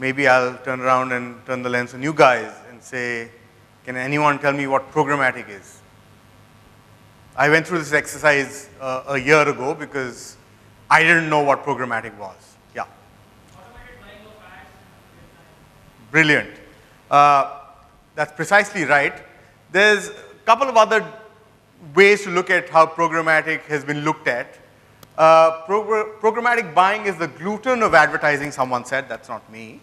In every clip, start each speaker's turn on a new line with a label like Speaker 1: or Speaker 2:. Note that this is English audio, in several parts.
Speaker 1: maybe I'll turn around and turn the lens on you guys and say, can anyone tell me what programmatic is? I went through this exercise a year ago because I didn't know what programmatic was. Yeah.
Speaker 2: Automated buying of ads.
Speaker 1: Brilliant. That's precisely right. There's a couple of other ways to look at how programmatic has been looked at. Programmatic buying is the gluten of advertising, someone said. That's not me.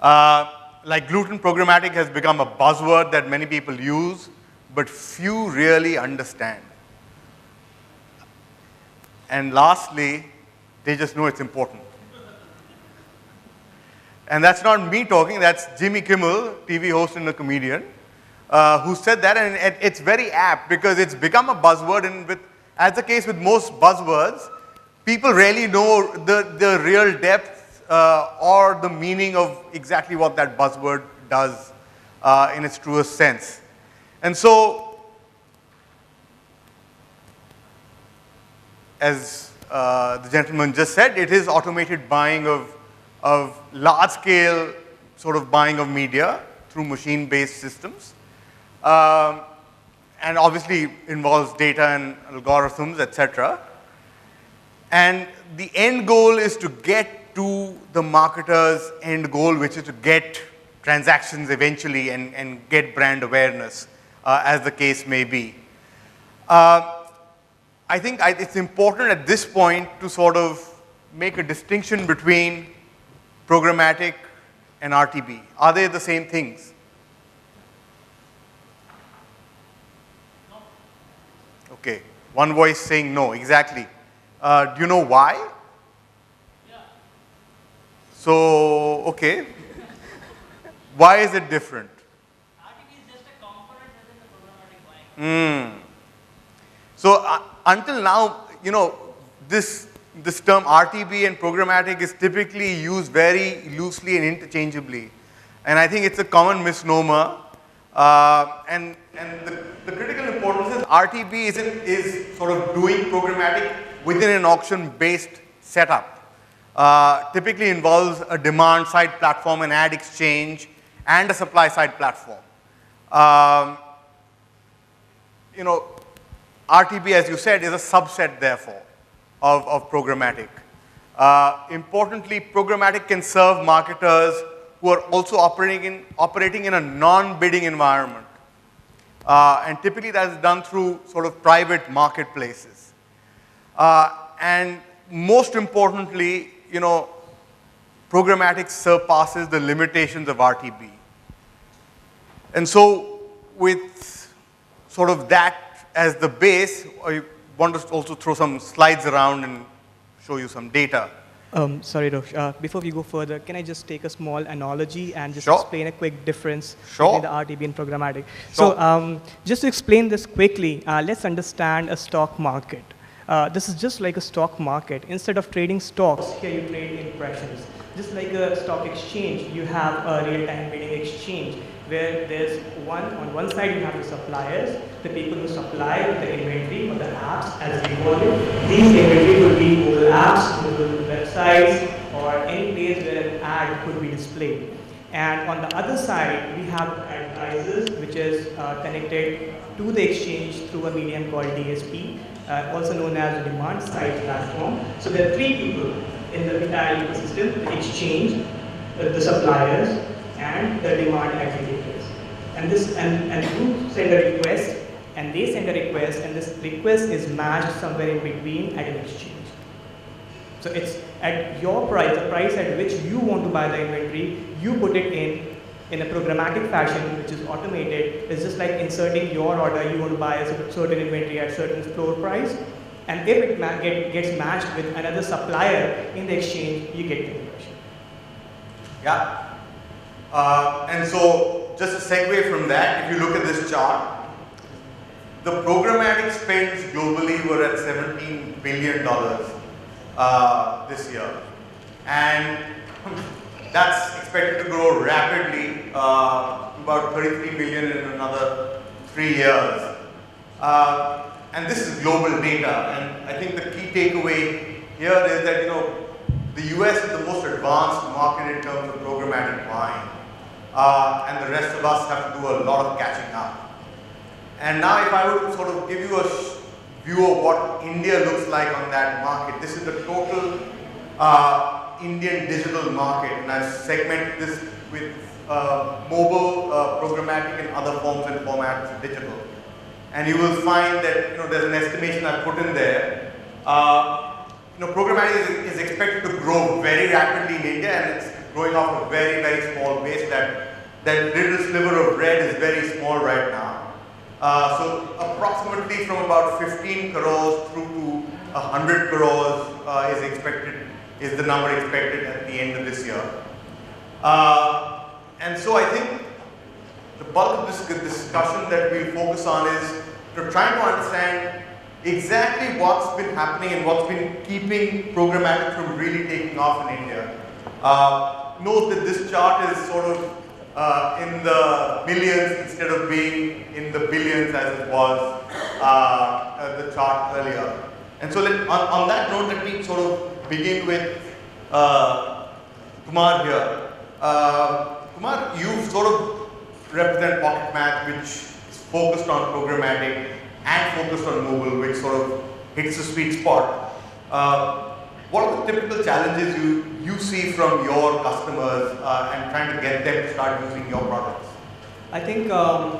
Speaker 1: Like gluten, programmatic has become a buzzword that many people use, but few really understand. And lastly, they just know it's important. And that's not me talking, that's Jimmy Kimmel, TV host and a comedian, who said that, and it's very apt because it's become a buzzword, and as the case with most buzzwords, people rarely know the real depth or the meaning of exactly what that buzzword does in its truest sense. And so, as the gentleman just said, it is automated buying of large-scale sort of buying of media through machine-based systems. And obviously involves data and algorithms, etc. And the end goal is to get to the marketer's end goal, which is to get transactions eventually and get brand awareness, as the case may be. I think it's important at this point to sort of make a distinction between programmatic and RTB. Are they the same things?
Speaker 2: No.
Speaker 1: Okay, one voice saying no, exactly. Do you know why?
Speaker 2: Yeah.
Speaker 1: So, okay. Why is it different?
Speaker 2: RTB is just a component within the programmatic buying.
Speaker 1: So until now, you know, this term RTB and programmatic is typically used very loosely and interchangeably. And I think it's a common misnomer. And the critical importance is RTB is sort of doing programmatic within an auction-based setup. Typically involves a demand-side platform, an ad exchange, and a supply-side platform. You know, RTB, as you said, is a subset, therefore, of programmatic. Importantly, programmatic can serve marketers who are also operating in a non-bidding environment. And typically that is done through sort of private marketplaces. And most importantly, you know, programmatic surpasses the limitations of RTB. And so with sort of that as the base, I want to also throw some slides around and show you some data.
Speaker 3: Sorry, Rohit. Before we go further, can I just take a small analogy and just
Speaker 1: Sure.
Speaker 3: explain a quick difference
Speaker 1: Sure.
Speaker 3: between the RTB and programmatic?
Speaker 1: Sure.
Speaker 3: So just to explain this quickly, let's understand a stock market. This is just like a stock market. Instead of trading stocks, here you trade impressions. Just like a stock exchange, you have a real-time bidding exchange where there's on one side you have the suppliers, the people who supply the inventory or the apps as we call it. These inventory could be Google apps, Google websites, or any place where an ad could be displayed. And on the other side, we have advertisers, which is connected to the exchange through a medium called DSP, also known as the demand side platform. So there are three people in the entire ecosystem: the exchange, the suppliers, and the demand aggregators. And you send a request, and they send a request, and this request is matched somewhere in between at an exchange. So it's at your price, the price at which you want to buy the inventory, you put it in a programmatic fashion, which is automated. It's just like inserting your order. You want to buy a certain inventory at certain floor price, and if it gets matched with another supplier in the exchange, you get the conversion.
Speaker 1: Yeah. And so, just a segue from that, if you look at this chart, the programmatic spends globally were at $17 billion this year. And that's expected to grow rapidly, about 33 billion in another 3 years. And this is global data, and I think the key takeaway here is that, you know, the US is the most advanced market in terms of programmatic buying, and the rest of us have to do a lot of catching up. And now if I were to sort of give you a view of what India looks like on that market, this is the total Indian digital market, and I've segmented this with mobile, programmatic, and other forms and formats of digital. And you will find that there's an estimation I put in there. Programmatic is expected to grow very rapidly in India, and it's growing off a very, very small base. That little sliver of red is very small right now. So approximately from about 15 crores through to 100 crores is the number expected at the end of this year. And so I think the bulk of this discussion that we'll focus on is trying to understand exactly what's been happening and what's been keeping programmatic from really taking off in India. Note that this chart is sort of in the millions instead of being in the billions as it was the chart earlier. And so on that note, let me sort of begin with Kumar here. Kumar, you sort of represent Pocket Math, which is focused on programmatic and focused on mobile, which sort of hits the sweet spot. What are the typical challenges you see from your customers and trying to get them to start using your products?
Speaker 3: I think the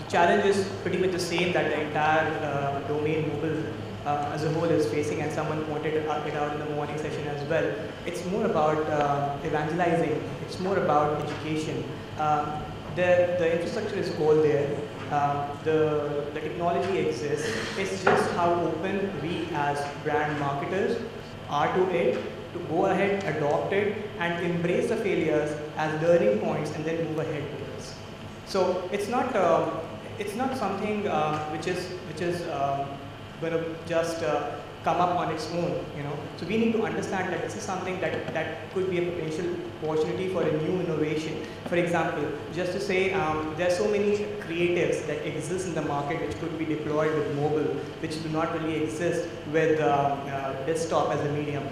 Speaker 3: challenge is pretty much the same that the entire domain mobile as a whole is facing, and someone pointed it out in the morning session as well. It's more about evangelizing, it's more about education. The infrastructure is all there. The technology exists. It's just how open we as brand marketers are to it, to go ahead, adopt it, and embrace the failures as learning points and then move ahead towards. So it's not something which is going to just come up on its own, So we need to understand that this is something that could be a potential opportunity for a new innovation. For example, just to say, there are so many creatives that exist in the market which could be deployed with mobile, which do not really exist with desktop as a medium.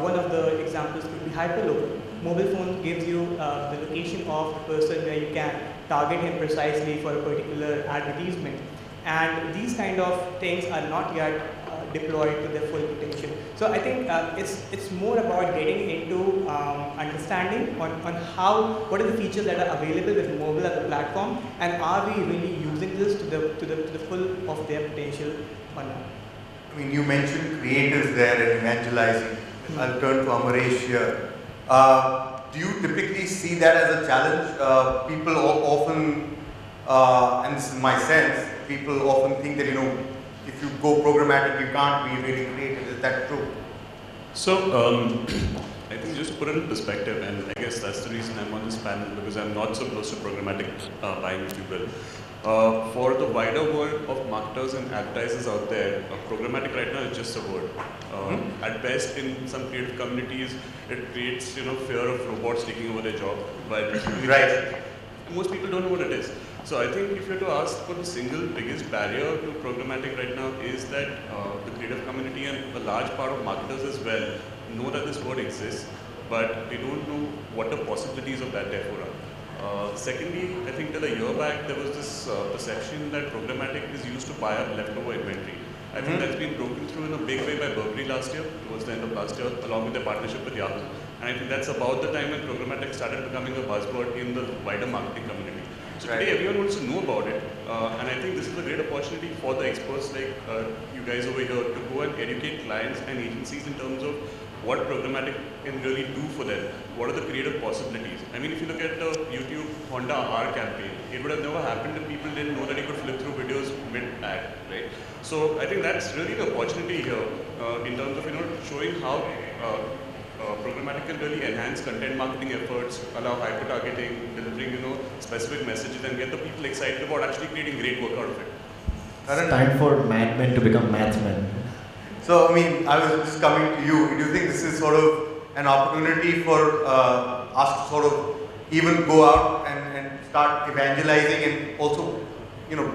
Speaker 3: One of the examples could be hyperlocal. Mobile phone gives you the location of the person where you can target him precisely for a particular advertisement. And these kind of things are not yet deployed to their full potential. So I think it's more about getting into understanding on what are the features that are available with mobile as a platform, and are we really using this to the full of their potential or not?
Speaker 1: I mean, you mentioned creatives there and evangelizing. I'll turn to Amaresh here. Do you typically see that as a challenge? People often, and this is my sense, people often think that, if you go programmatic, you can't be really creative. Is that true?
Speaker 4: So, I think just to put it in perspective, and I guess that's the reason I'm on this panel, because I'm not so close to programmatic buying, if you will. For the wider world of marketers and advertisers out there, programmatic right now is just a word. At best, in some creative communities, it creates fear of robots taking over their job. But
Speaker 1: right.
Speaker 4: Most people don't know what it is. So I think if you have to ask what the single biggest barrier to programmatic right now is that the creative community and a large part of marketers as well know that this word exists, but they don't know what the possibilities of that therefore are. Secondly, I think till a year back there was this perception that programmatic is used to buy up leftover inventory. I think that's been broken through in a big way by Burberry last year, towards the end of last year, along with their partnership with Yahoo. And I think that's about the time when programmatic started becoming a buzzword in the wider marketing community. So today everyone wants to know about it, and I think this is a great opportunity for the experts like you guys over here to go and educate clients and agencies in terms of what programmatic can really do for them. What are the creative possibilities? I mean, if you look at the YouTube Honda R campaign, it would have never happened if people didn't know that you could flip through videos mid-ad, right? So I think that's really the opportunity here in terms of showing how programmatic can really enhance content marketing efforts, allow hyper-targeting, delivering specific messages, and get the people excited about actually creating great work out of it.
Speaker 5: It's time for madmen to become mathmen.
Speaker 1: So, I mean, I was just coming to you. Do you think this is sort of an opportunity for us to sort of even go out and start evangelizing, and also,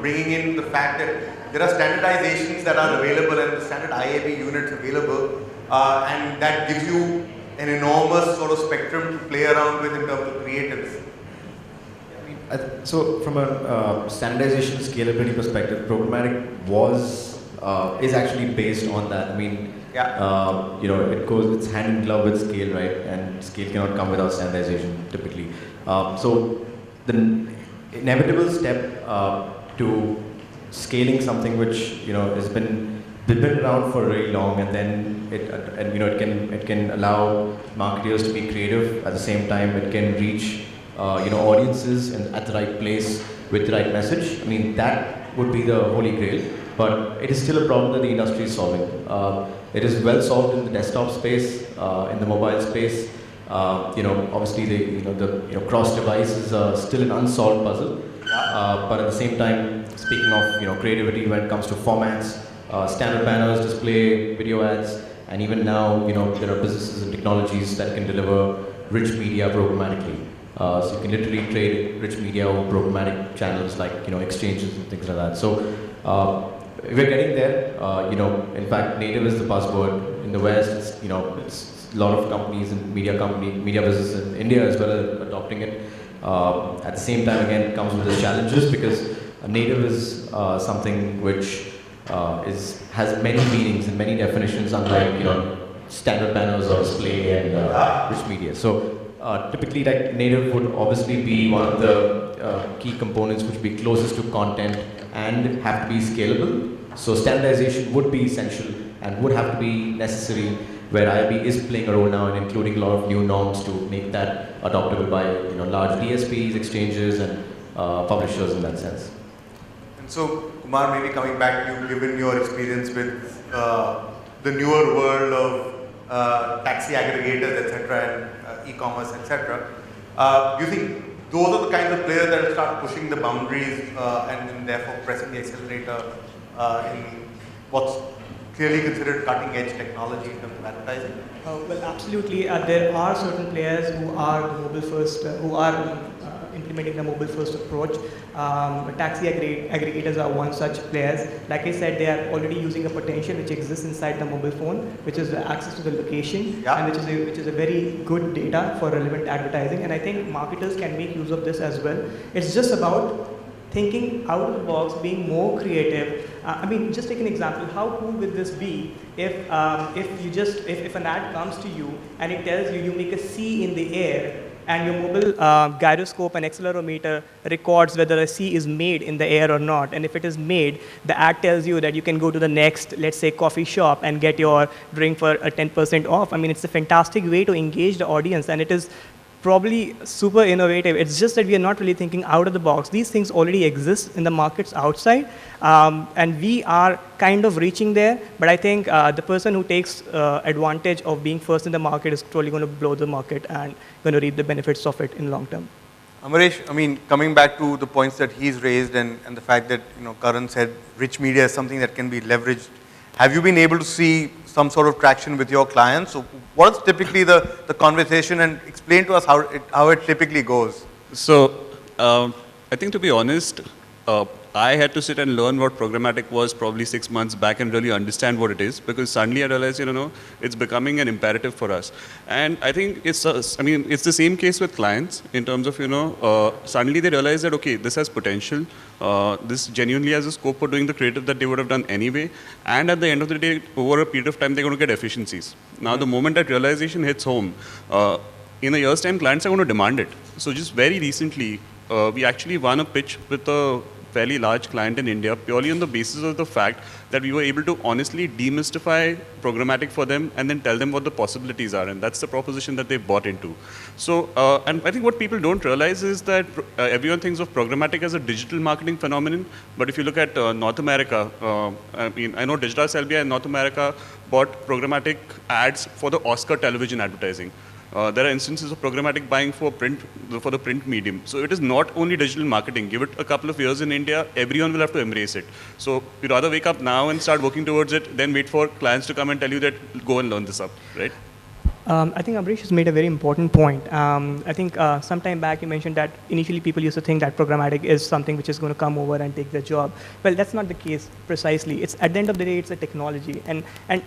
Speaker 1: bringing in the fact that there are standardizations that are available and the standard IAB units available, and that gives you an enormous sort of spectrum to play around with in terms of creatives.
Speaker 5: So from a standardization scalability perspective, programmatic is actually based on that. I mean, it's hand in glove with scale, right? And scale cannot come without standardization typically. So the inevitable step to scaling something which has been around for very long, and then it can allow marketers to be creative at the same time. It can reach audiences at the right place with the right message. I mean, that would be the holy grail. But it is still a problem that the industry is solving. It is well solved in the desktop space, in the mobile space. Obviously the cross-device is still an unsolved puzzle. But at the same time, speaking of creativity when it comes to formats, standard banners, display, video ads, and even now there are businesses and technologies that can deliver rich media programmatically. So you can literally trade rich media over programmatic channels like exchanges and things like that. So we're getting there. In fact, native is the buzzword in the West. It's a lot of companies and media businesses in India as well are adopting it. At the same time, again, it comes with its challenges because native is something which has many meanings and many definitions, unlike standard banners or display and rich media. So typically, like native would obviously be one of the key components which would be closest to content and have to be scalable. So standardization would be essential and would have to be necessary, where IRB is playing a role now in including a lot of new norms to make that adoptable by large DSPs, exchanges, and publishers in that sense.
Speaker 1: And so, Kumar, maybe coming back to you, given your experience with the newer world of taxi aggregators, etc., and e-commerce, etc., do you think those are the kinds of players that will start pushing the boundaries and therefore pressing the accelerator in what's clearly considered cutting-edge technology in terms of advertising?
Speaker 3: Well, absolutely. There are certain players who are mobile first, who are implementing the mobile first approach. Taxi aggregators are one such players. Like I said, they are already using a potential which exists inside the mobile phone, which is the access to the location, and which is a very good data for relevant advertising. And I think marketers can make use of this as well. It's just about thinking out of the box, being more creative. I mean, just take an example. How cool would this be if an ad comes to you and it tells you make a C in the air, and your mobile gyroscope and accelerometer records whether a C is made in the air or not. And if it is made, the ad tells you that you can go to the next, let's say, coffee shop and get your drink for a 10% off. I mean, it's a fantastic way to engage the audience, and it is probably super innovative. It's just that we are not really thinking out of the box. These things already exist in the markets outside, and we are kind of reaching there. But I think the person who takes advantage of being first in the market is probably going to blow the market and going to reap the benefits of it in long term.
Speaker 1: Amaresh, I mean, coming back to the points that he's raised and the fact that Karan said rich media is something that can be leveraged, have you been able to see some sort of traction with your clients? So what's typically the conversation, and explain to us how it typically goes?
Speaker 4: So I think, to be honest, I had to sit and learn what programmatic was probably 6 months back and really understand what it is, because suddenly I realized, it's becoming an imperative for us. And I think it's the same case with clients in terms of, suddenly they realize that, okay, this has potential. This genuinely has a scope for doing the creative that they would have done anyway. And at the end of the day, over a period of time, they're going to get efficiencies. Now, the moment that realization hits home, in a year's time, clients are going to demand it. So just very recently, we actually won a pitch with a fairly large client in India, purely on the basis of the fact that we were able to honestly demystify programmatic for them and then tell them what the possibilities are. And that's the proposition that they bought into. So, and I think what people don't realize is that everyone thinks of programmatic as a digital marketing phenomenon. But if you look at North America, I know Digital Selbia in North America bought programmatic ads for the Oscar television advertising. There are instances of programmatic buying for the print medium. So it is not only digital marketing. Give it a couple of years in India, everyone will have to embrace it. So you'd rather wake up now and start working towards it, than wait for clients to come and tell you that go and learn this up, right?
Speaker 3: I think Amrish has made a very important point. I think sometime back you mentioned that initially people used to think that programmatic is something which is going to come over and take their job. Well, that's not the case precisely. It's at the end of the day, it's a technology. And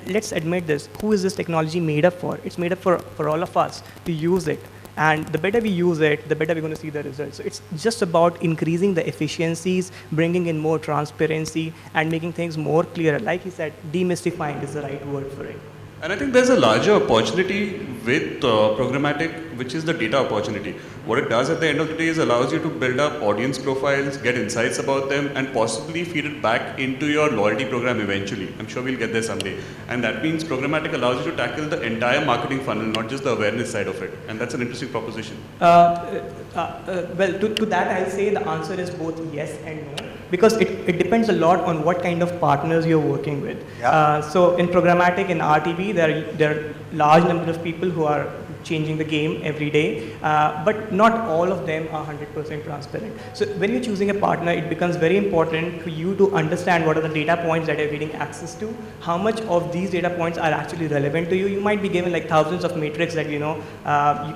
Speaker 3: let's admit this, who is this technology made up for? It's made up for all of us to use it. And the better we use it, the better we're going to see the results. So it's just about increasing the efficiencies, bringing in more transparency, and making things more clear. Like he said, demystifying is the right word for it.
Speaker 4: And I think there's a larger opportunity with programmatic, which is the data opportunity. What it does at the end of the day is allows you to build up audience profiles, get insights about them, and possibly feed it back into your loyalty program eventually. I'm sure we'll get there someday. And that means programmatic allows you to tackle the entire marketing funnel, not just the awareness side of it. And that's an interesting proposition.
Speaker 3: Well, to that I'll say the answer is both yes and no. Because it depends a lot on what kind of partners you're working with.
Speaker 1: Yeah.
Speaker 3: So in programmatic, in RTB, there are large number of people who are changing the game every day, but not all of them are 100% transparent. So when you're choosing a partner, it becomes very important for you to understand what are the data points that you're getting access to, how much of these data points are actually relevant to you. You might be given like thousands of metrics that you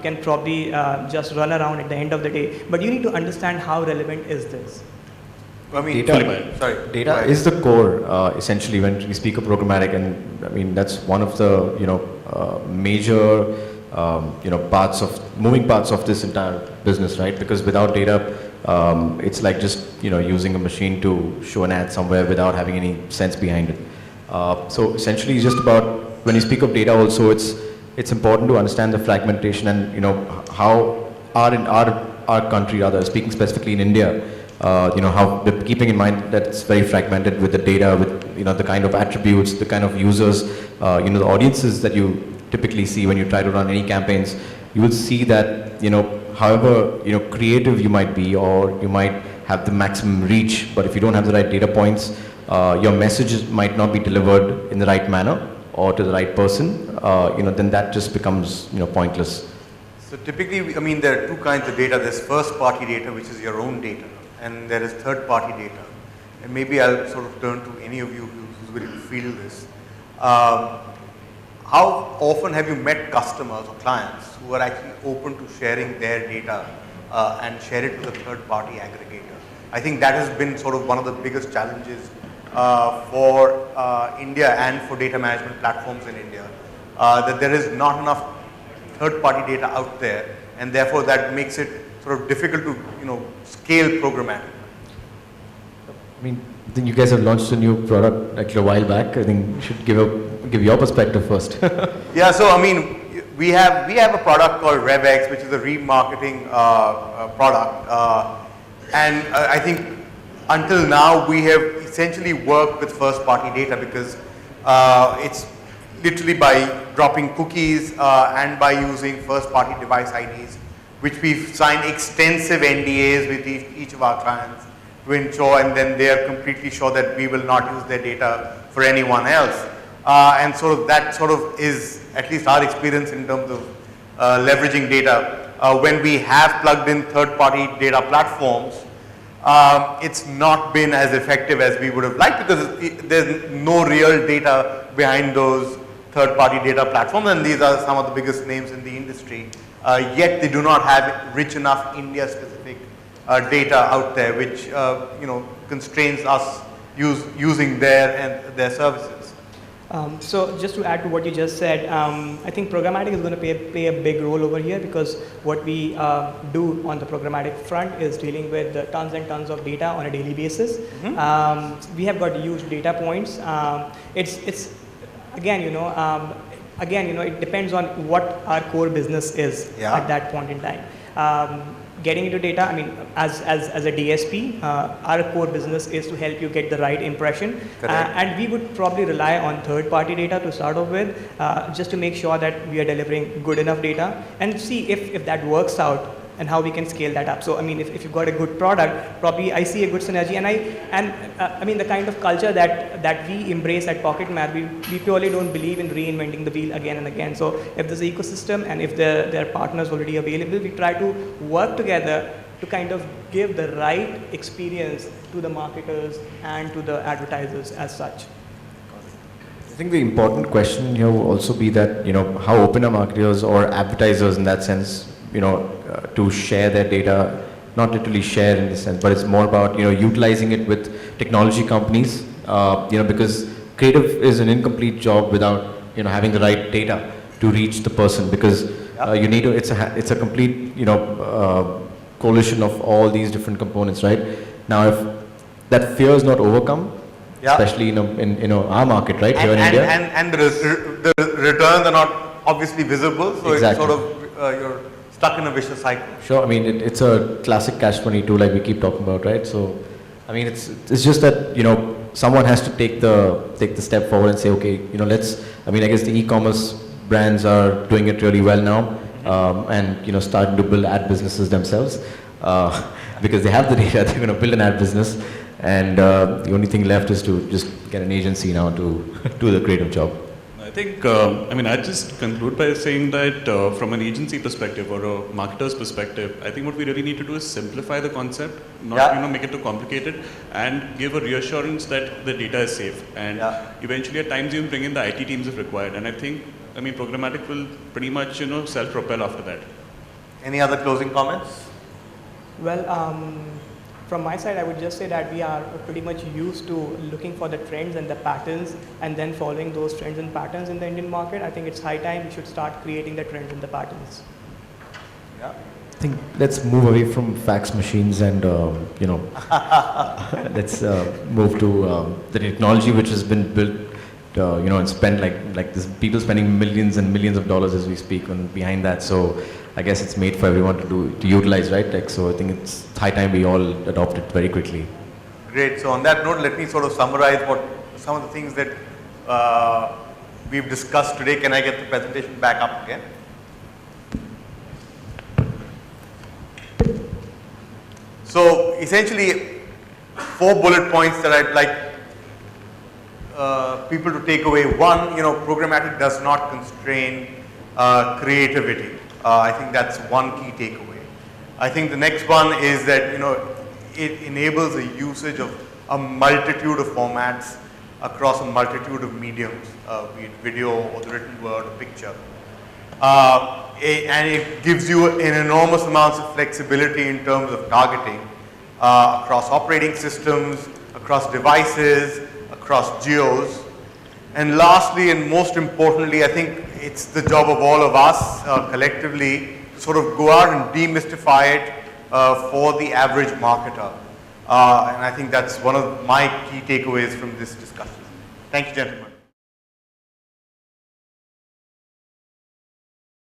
Speaker 3: can probably just run around at the end of the day, but you need to understand how relevant is this.
Speaker 1: I mean,
Speaker 5: Data is the core, essentially, when we speak of programmatic, and I mean that's one of the major moving parts of this entire business, right? Because without data, it's like just using a machine to show an ad somewhere without having any sense behind it. So essentially, it's just about when you speak of data, also it's important to understand the fragmentation and how our country, rather speaking specifically in India. How keeping in mind that it's very fragmented with the data, with the kind of attributes, the kind of users, the audiences that you typically see when you try to run any campaigns. You will see that however creative you might be, or you might have the maximum reach, but if you don't have the right data points, your message might not be delivered in the right manner or to the right person. Then that just becomes pointless.
Speaker 1: So typically, I mean, there are two kinds of data. There's first-party data, which is your own data, and there is third-party data. And maybe I'll sort of turn to any of you who's going to feel this. How often have you met customers or clients who are actually open to sharing their data and share it with a third-party aggregator? I think that has been sort of one of the biggest challenges for India and for data management platforms in India, that there is not enough third-party data out there, and therefore that makes it sort of difficult to scale programmatic.
Speaker 5: I mean, I think you guys have launched a new product actually a while back. I think you should give your perspective first.
Speaker 1: Yeah, so I mean, we have a product called RevX, which is a remarketing product, and I think until now we have essentially worked with first-party data because it's literally by dropping cookies and by using first-party device IDs, which we've signed extensive NDAs with each of our clients to ensure, and then they are completely sure that we will not use their data for anyone else. And sort of that sort of is at least our experience in terms of leveraging data. When we have plugged in third-party data platforms, it's not been as effective as we would have liked because there's no real data behind those third-party data platforms, and these are some of the biggest names in the industry. Yet they do not have rich enough India-specific data out there, which constrains us using their services.
Speaker 3: So just to add to what you just said, I think programmatic is going to play a big role over here because what we do on the programmatic front is dealing with tons and tons of data on a daily basis. Mm-hmm. We have got huge data points. It's again, it depends on what our core business is at that point in time. Getting into data, I mean, as a DSP, our core business is to help you get the right impression. And we would probably rely on third-party data to start off with, just to make sure that we are delivering good enough data and see if that works out and how we can scale that up. So, I mean, if you've got a good product, probably I see a good synergy. And I mean, the kind of culture that we embrace at PocketMap, we purely don't believe in reinventing the wheel again and again. So, if there's an ecosystem and if there are partners already available, we try to work together to kind of give the right experience to the marketers and to the advertisers as such.
Speaker 5: I think the important question here will also be that, how open are marketers or advertisers in that sense, to share their data, not literally share in this sense, but it's more about, utilizing it with technology companies, because creative is an incomplete job without, having the right data to reach the person, because you need to, it's a complete, coalition of all these different components, right? Now, if that fear is not overcome, especially in our market, right, here in India.
Speaker 1: And the returns are not obviously visible, so
Speaker 5: Exactly.
Speaker 1: it's sort of, you're stuck in a vicious cycle.
Speaker 5: Sure, I mean, it's a classic catch-22 like we keep talking about, right? So, I mean, it's just that, someone has to take the step forward and say, okay, I guess the e-commerce brands are doing it really well now, and, starting to build ad businesses themselves, because they have the data, they're going to build an ad business. And the only thing left is to just get an agency now to do the creative job.
Speaker 4: I think, I'd just conclude by saying that from an agency perspective or a marketer's perspective, I think what we really need to do is simplify the concept, not make it too complicated, and give a reassurance that the data is safe. And eventually, at times, even bring in the IT teams if required. And I think, programmatic will pretty much, self-propel after that.
Speaker 1: Any other closing comments?
Speaker 3: Well, from my side, I would just say that we are pretty much used to looking for the trends and the patterns and then following those trends and patterns in the Indian market. I think it's high time we should start creating the trends and the patterns.
Speaker 1: Yeah.
Speaker 5: I think let's move away from fax machines and, let's move to the technology which has been built, and spent like this, people spending millions and millions of dollars as we speak on behind that. So I guess it's made for everyone to utilize, right? So I think it's high time we all adopt it very quickly.
Speaker 1: Great. So on that note, let me sort of summarize what some of the things that we've discussed today. Can I get the presentation back up again? So essentially, 4 bullet points that I'd like people to take away. One, programmatic does not constrain creativity. I think that's one key takeaway. I think the next one is that, it enables the usage of a multitude of formats across a multitude of mediums, be it video or the written word or picture. And it gives you an enormous amounts of flexibility in terms of targeting across operating systems, across devices, across geos. And lastly, and most importantly, I think it's the job of all of us collectively to sort of go out and demystify it for the average marketer. And I think that's one of my key takeaways from this discussion. Thank you, gentlemen.